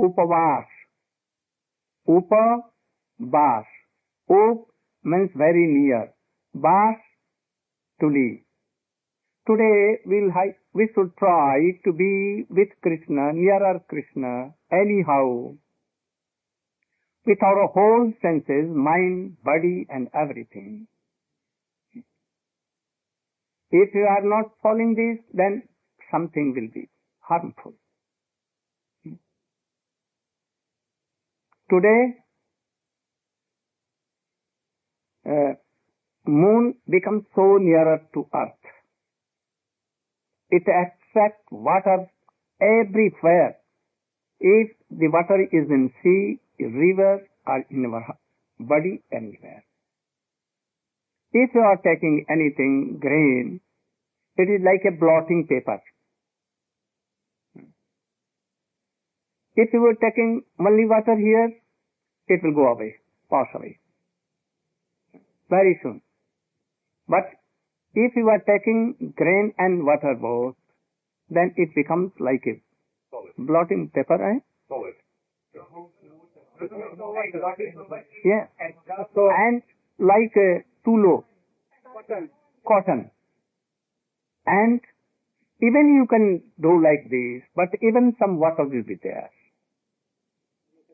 upavas. Upa-vas. Up means very near. Vas, to live. Today we should try to be with Krishna, nearer Krishna, anyhow, with our whole senses, mind, body and everything. If you are not following this, then something will be harmful. Today, moon becomes so nearer to earth. It attracts water everywhere. If the water is in sea, river, or in our body, anywhere. If you are taking anything, grain, it is like a blotting paper. If you are taking only water here, it will go away, pass away, very soon. But if you are taking grain and water both, then it becomes like a blotting paper, eh? Solid. Yeah. And like tulo, cotton. And even you can do like this, but even some water will be there.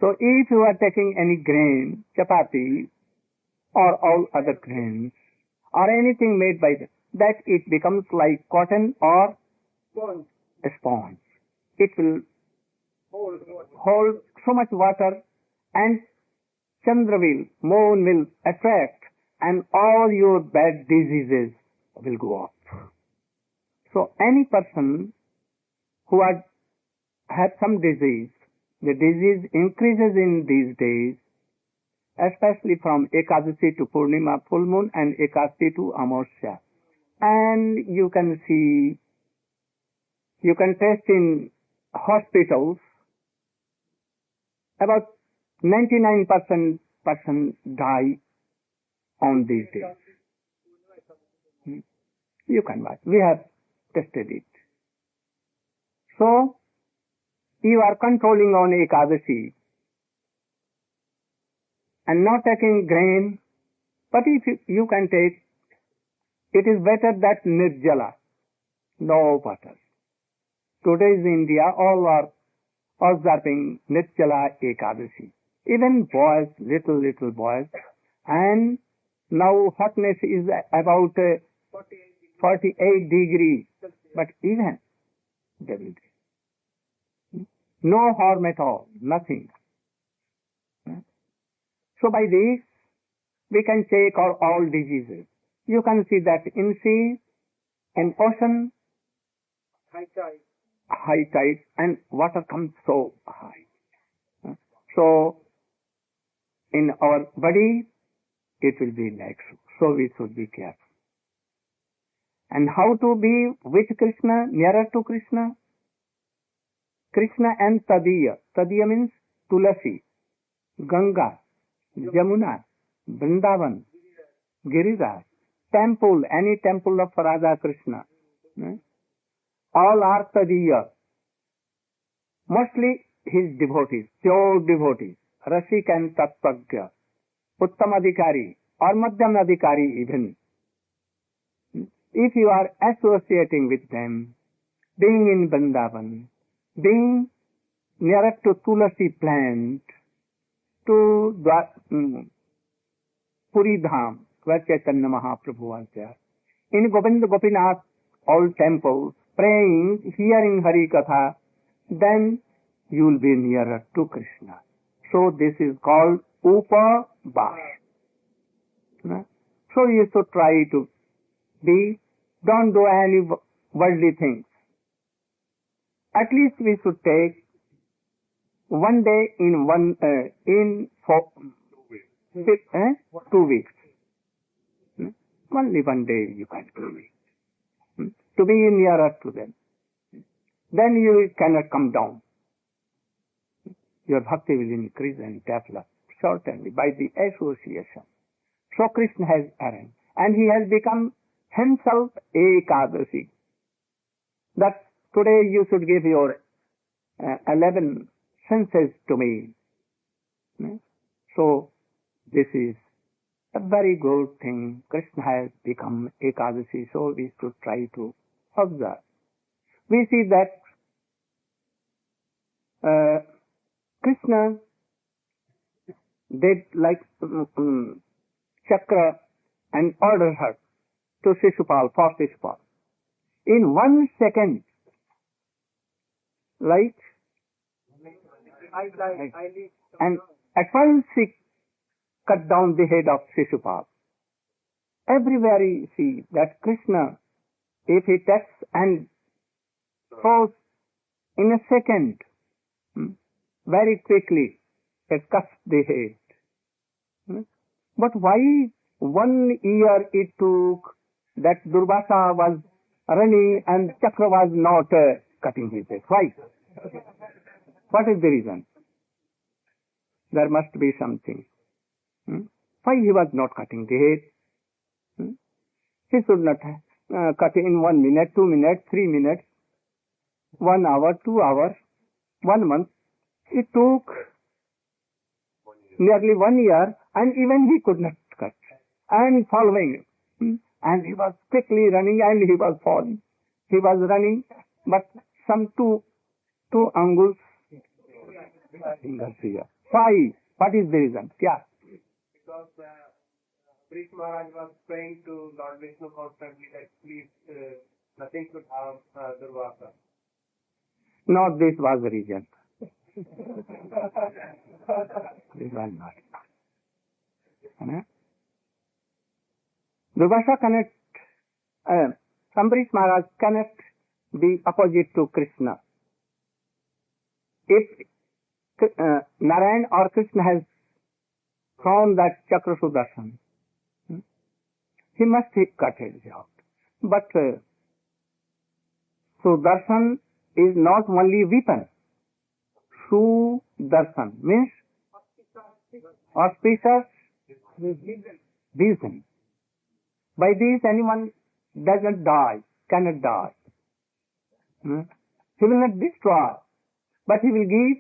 So if you are taking any grain, chapati, or all other grains, or anything made by that, it becomes like cotton or a sponge. It will hold so much water, and Chandra will, moon will attract, and all your bad diseases will go up. So any person who had some disease, the disease increases in these days, especially from Ekadasi to Purnima, full moon, and Ekadasi to Amavasya. And you can see, you can test in hospitals, about 99% person die on these days. You can watch. We have tested it. So, you are controlling on Ekadasi and not taking grain, but if you can take, it is better that nirjala, no water. Today's India, all are observing nirjala Ekadasi. Even boys, little boys, and now hotness is about 48 degrees, but even they will do. No harm at all, nothing. So by this, we can take all diseases. You can see that in sea, in ocean, high tide, and water comes so high. So, in our body, it will be like so. So we should be careful. And how to be with Krishna, nearer to Krishna? Krishna and Tadiya. Tadiya means Tulasi, Ganga, Jamuna, Vrindavan, Giriraj, temple, any temple of Vraja Krishna. All are Tadiya. Mostly his devotees, pure devotees, Rasik and Tattvagya, Uttam Adhikari or Madhyam Adhikari even. If you are associating with them, being in Vrindavan, being nearer to Tulasi plant, to Puri Dham, where Caitanya Mahaprabhu was there, in Govinda Gopinath, all temples, praying, hearing Hari Katha, then you will be nearer to Krishna. So this is called Upa-vas. So you should try to don't do any worldly things. At least we should take one day in 2 weeks. Only one day you can do it. To be nearer to them. Then you cannot come down. Your bhakti will increase and develop certainly by the association. So Krishna has errand, and he has become himself Ekadasi. That today you should give your 11 senses to me. So this is a very good thing. Krishna has become Ekadasi, so we should try to observe. We see that Krishna did like Chakra and ordered her to Shishupal, for Shishupal. In 1 second, like, and at once she cut down the head of Shishupal. Everywhere you see that Krishna, if he takes and throws in a second, very quickly, it cuts the head. But why 1 year it took that Durvasa was running and Chakra was not cutting his head? Why? What is the reason? There must be something. Why he was not cutting the head? He should not cut in 1 minute, 2 minutes, 3 minutes, 1 hour, 2 hours, 1 month. It took nearly 1 year, and even he could not cut. And following, and he was quickly running, and he was falling. He was running, but some two angles. Why? What is the reason? Yeah. Because Priest Maharaj was praying to Lord Vishnu constantly that please nothing should harm Durvasa. Not this was the reason. This was not. Durvasa cannot, Ambarish Maharaj cannot be opposite to Krishna. If Narayan or Krishna has thrown that Chakra Sudarshan, he must cut it out. But Sudarshan is not only weapon. Sudarshan means auspicious vision. By this anyone doesn't die, cannot die. He will not destroy, but he will give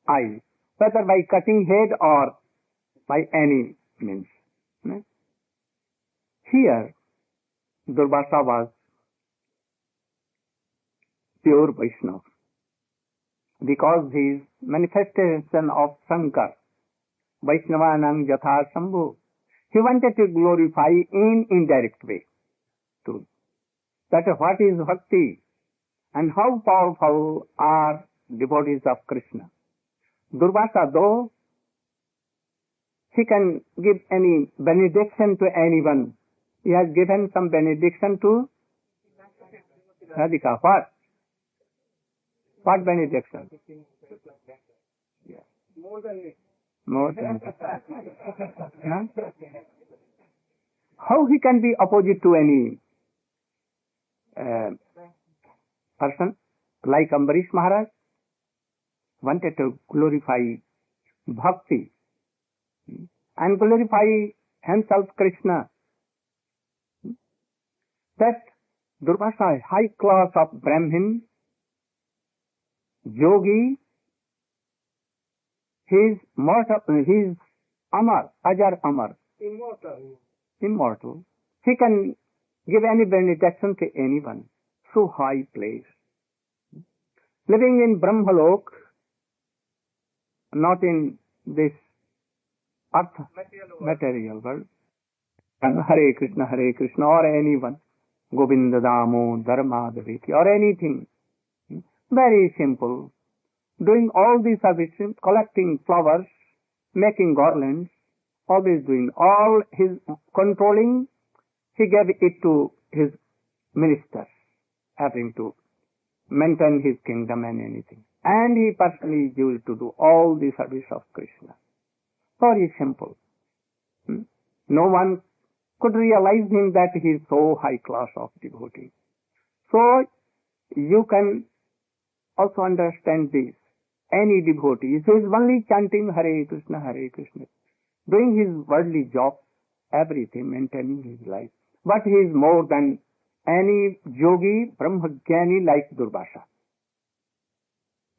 eyes, whether by cutting head or by any means. Here, Durvasa was pure Vaishnava, because he is manifestation of Shankar, Vaishnavanam Yatha Shambhu. He wanted to glorify in indirect way too. That what is bhakti and how powerful are devotees of Krishna. Durvasa, though he can give any benediction to anyone, he has given some benediction to Radhika. What? What benediction? Yeah. More than it. More than that. How he can be opposite to any person like Ambarish Maharaj wanted to glorify bhakti and glorify himself Krishna. That Durvasa, high class of Brahmin, yogi, he is mortal, he is Amar, Ajar Amar, immortal. He can give any benediction to anyone. So high place. Living in Brahmalok, not in this earth, material world. And Hare Krishna, or anyone, Govinda Damo, Dharma, Daviti, or anything. Very simple. Doing all these services, collecting flowers, making garlands, always doing all his controlling, he gave it to his ministers, having to maintain his kingdom and anything. And he personally used to do all the service of Krishna. Very simple. No one could realize him that he is so high class of devotee. So you can also understand this. Any devotee, he is only chanting Hare Krishna, doing his worldly job, everything, maintaining his life. But he is more than any yogi, Brahmajnani like Durvasa.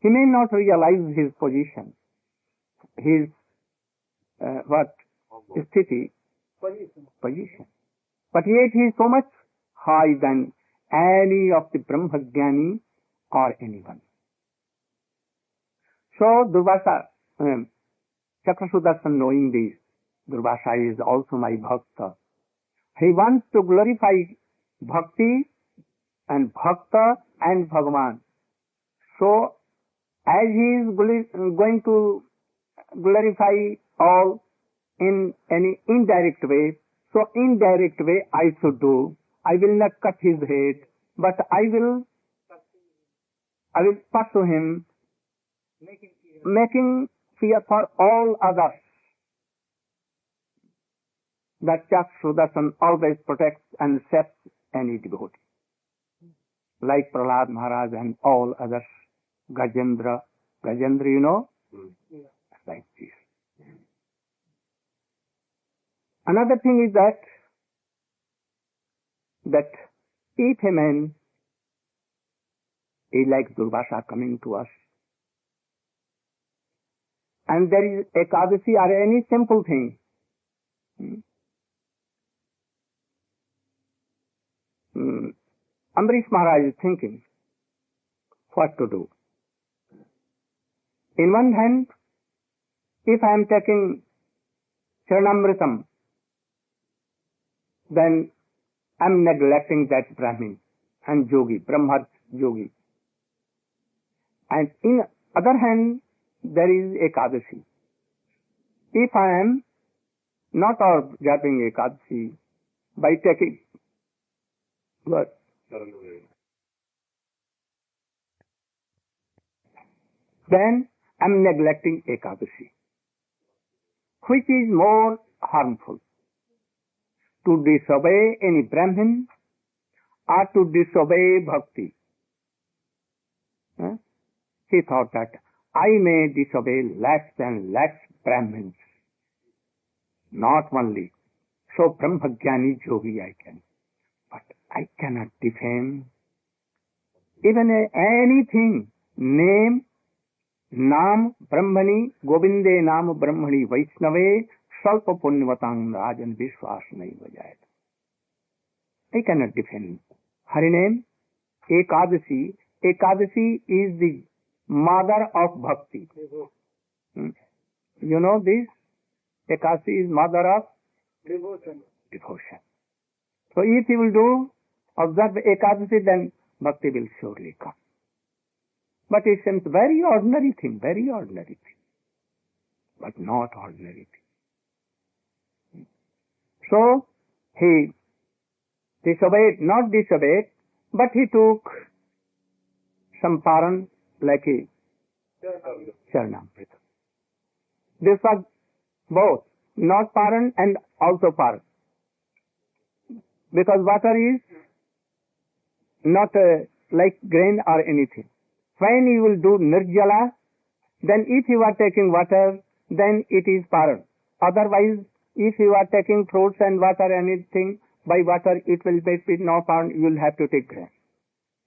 He He may not realize his position, his sthiti, position. But yet he is so much high than any of the Brahmajnani or anyone. So Durvasa, Chakrasudarshan, knowing this, Durvasa is also my bhakta. He wants to glorify bhakti and bhakta and Bhagavan. So as he is going to glorify all in any indirect way, so indirect way I should do. I will not cut his head, but I will pursue him, making fear for all others. That Chakshudasan always protects and saves any devotee. Like Prahlad Maharaj and all others, Gajendra, you know? Like this. Another thing is that if a man is like Durvasa coming to us, and there is Ekadasi or any simple thing, Amrish Maharaj is thinking what to do. In one hand, if I am taking Charanamritam, then I am neglecting that Brahmin and Yogi, Brahma Yogi. And in other hand, there is Ekadasi. If I am not observing Ekadasi by taking what? Then I am neglecting Ekadasi. Which is more harmful? To disobey any Brahmin or to disobey Bhakti? He thought that I may disobey less and less Brahmins. Not only. So Brahmajnani Yogi I can. But I cannot defame even anything. Name, Nam Brahmani, Govinde Nam Brahmani Vaishnave, Salpa Punyavatang Rajan Vishwas Nahi Vajayat. I cannot defend. Hariname, Ekadasi. Ekadasi is the mother of bhakti. You know this? Ekadasi is mother of devotion. So if you will do, observe Ekadasi, then bhakti will surely come. But it seems very ordinary thing, but not ordinary thing. So he not disobeyed, but he took some paran like a Charanamrita. This was both, not paran and also paran. Because water is not like grain or anything. When you will do nirjala, then if you are taking water, then it is paran. Otherwise, if you are taking fruits and water, anything, by water it will be no paran, you will have to take grain.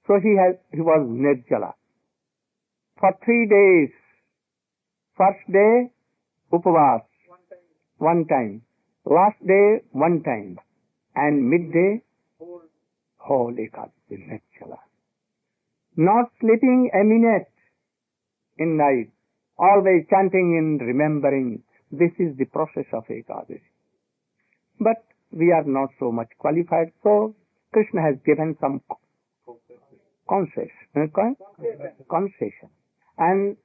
So he was nirjala. For 3 days, first day, upavas, one time. Last day, one time. And midday, whole Ekadasi, nirjala. Not sleeping a minute in night, always chanting and remembering. This is the process of Ekadasi. But we are not so much qualified, so Krishna has given some concession. And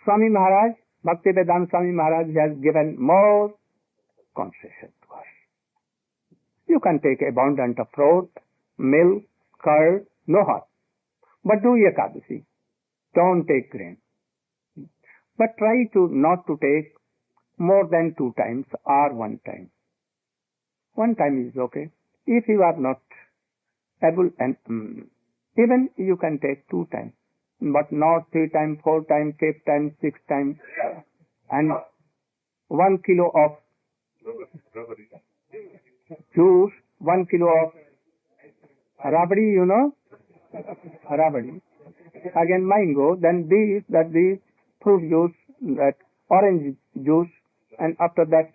Swami Maharaj, Bhaktivedanta Swami Maharaj has given more concession to us. You can take abundant of fruit, milk, curd, no harm. But do Ekadasi. Don't take grain. But try to not to take more than 2 times or 1 time. 1 time is okay. If you are not able, and even you can take 2 times, but not 3 times, 4 times, 5 times, 6 times. And 1 kilo of juice, 1 kilo of rabdi, you know, rabdi. again mango, then these fruit juice, that orange juice, and after that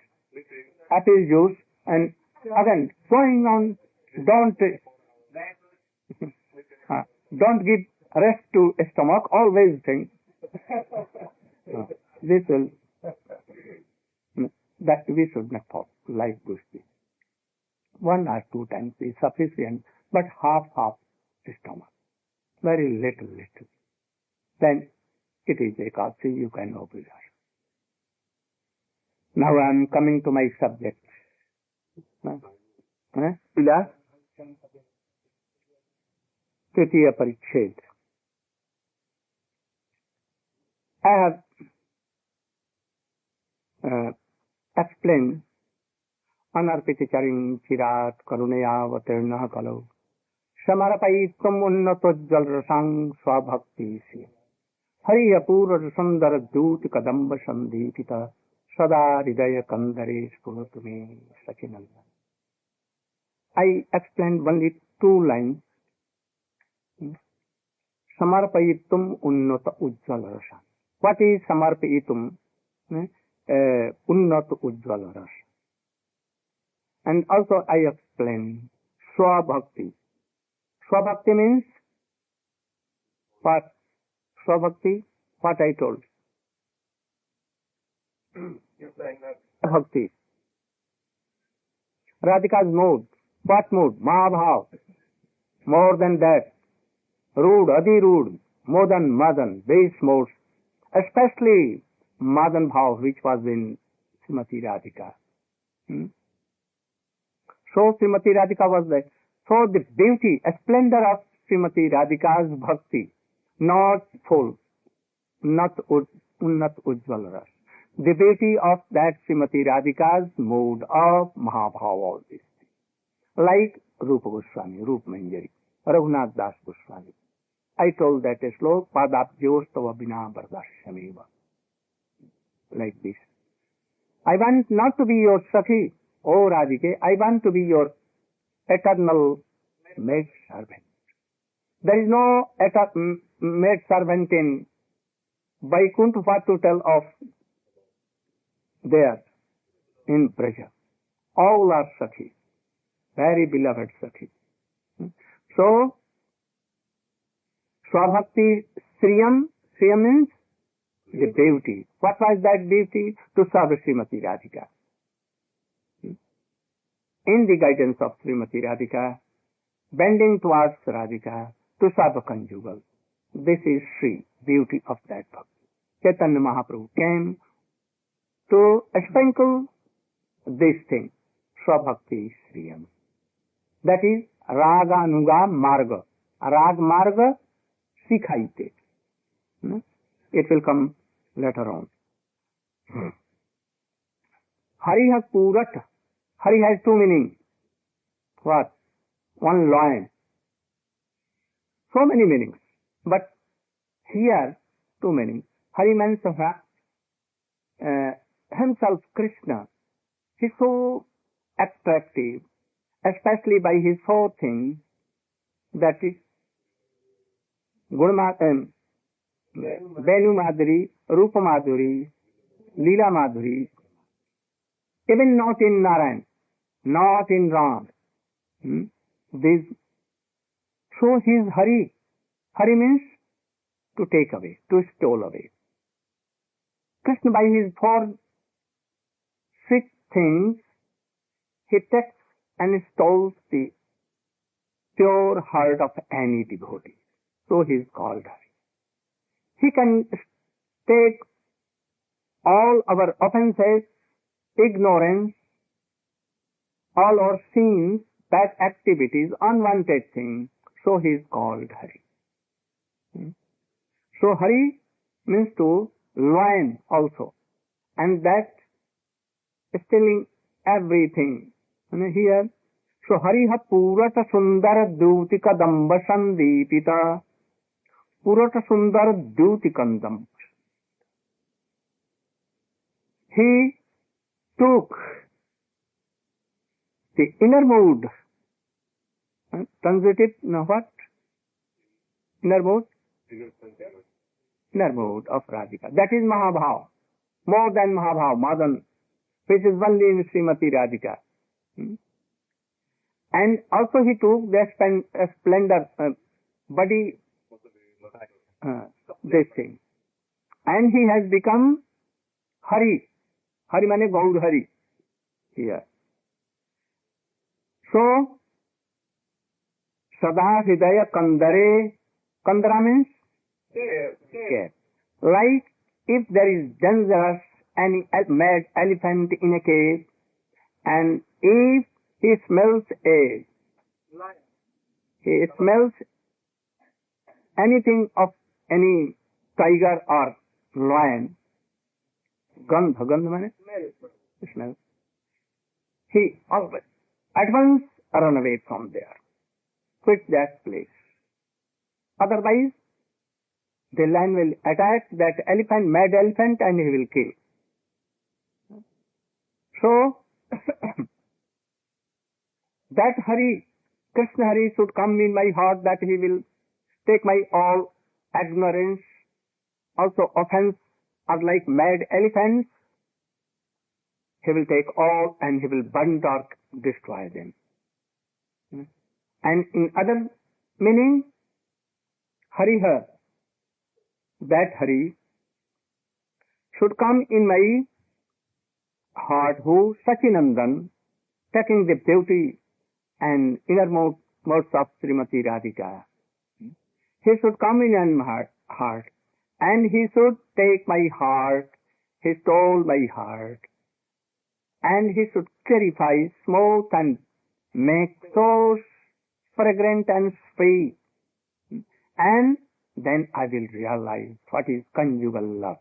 apple juice, and again going on. Don't don't give rest to stomach. Always think this will that we should not talk like this. 1 or 2 times is sufficient, but half stomach, very little. Then it is Ekadasi, you can observe. Now I am coming to my subject. Pila Tritiya Pariched. I have explained Anarpiticharing Chirat Karunaya Vatirna Kalau Samarapaitam Unnatoj Rasang Swabhakti Si Hari Apura Sundara Dut Kadamba Sandhipita Sada Hridaya Kandare Spurutumi Sachinanda. I explained only 2 lines. Samarpayitum unnata ujjvala rasa. What is samarpayitum? Unnata ujjvala rasa. And also I explained swabhakti. Swabhakti means what? Swabhakti, what I told. Bhakti. Radhika's mood. What mood? Mahabhav. More than that. Rude, Adi Rude, Modan, Madan, base modes. Especially Madan Bhav, which was in Srimati Radhika. So Srimati Radhika was there. So the beauty, a splendor of Srimati Radhika's bhakti, not full, not unnat ujjvala ras. The beauty of that Srimati Radhika's mood of Mahabhav, all this. Like Rupa Goswami, Rupa Manjari, Raghunath Das Goswami. I told that slok, Padabhyostava Bina Bardashyameva. Like this. I want not to be your Sakhi, O Radhike, I want to be your eternal maid servant. There is no maid servant in Vaikuntha, what to tell of there in Vraja. All are Sakhi, very beloved Sakhi. So, Swabhakti Sriyam means the beauty. What was that beauty? To serve Srimati Radhika. In the guidance of Srimati Radhika, bending towards Radhika, to serve a conjugal. This is Sri, beauty of that bhakti. Caitanya Mahaprabhu came to sprinkle this thing, Swabhakti Sriyam. That is Raga Anuga Marga. Rag Marga Sikhaite. It will come later on. Hari has Purat. Hari has 2 meanings. What? 1 lion. So many meanings. But here, 2 meanings. Hari means himself, Krishna. He is so attractive, especially by his 4 things, that is Venu Madhuri, Rupa Madhuri, Leela Madhuri, even not in Narayan, not in Ram. So his Hari. Hari means to take away, to stole away. Krishna, by his 4 6 things, he takes and stoles the pure heart of any devotee. So he is called Hari. He can take all our offenses, ignorance, all our sins, bad activities, unwanted things. So he is called Hari. So Hari means to lion also. And that stealing everything. And here, so Hari ha Purata Sundara Duti Kadamba Sandipita. Purata Sundara Duti Kadamba. He took the inner mood. Translated, now what? Inner mood? inner mood of Radhika. That is Mahabhav. More than Mahabhav, Madan, which is only in Srimati Radhika. And also he took the splendor, body, this thing. And he has become Hari. Hari means Gaur Hari here. So, Sada Hridaya Kandare, Kandara means care. Like if there is dangerous any mad elephant in a cave, and if he smells anything of any tiger or lion, gandha means smell, he always at once run away from there, quit that place. Otherwise, the lion will attack that elephant, mad elephant, and he will kill. So, that Hari, Krishna Hari should come in my heart, that he will take my all ignorance, also offense, are like mad elephants. He will take all and he will burn or destroy them. And in other meaning, Hariha, that Hari should come in my heart, who Sachinandan, taking the beauty and innermost of Srimati Radhika. He should come in my heart, and he should take my heart, he stole my heart, and he should clarify, smooth, and make so fragrant and sweet. And then I will realize what is conjugal love.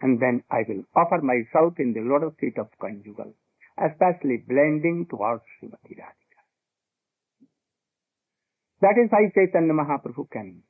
And then I will offer myself in the lotus feet of conjugal, especially blending towards Srimati Radhika. That is why Caitanya Mahaprabhu came.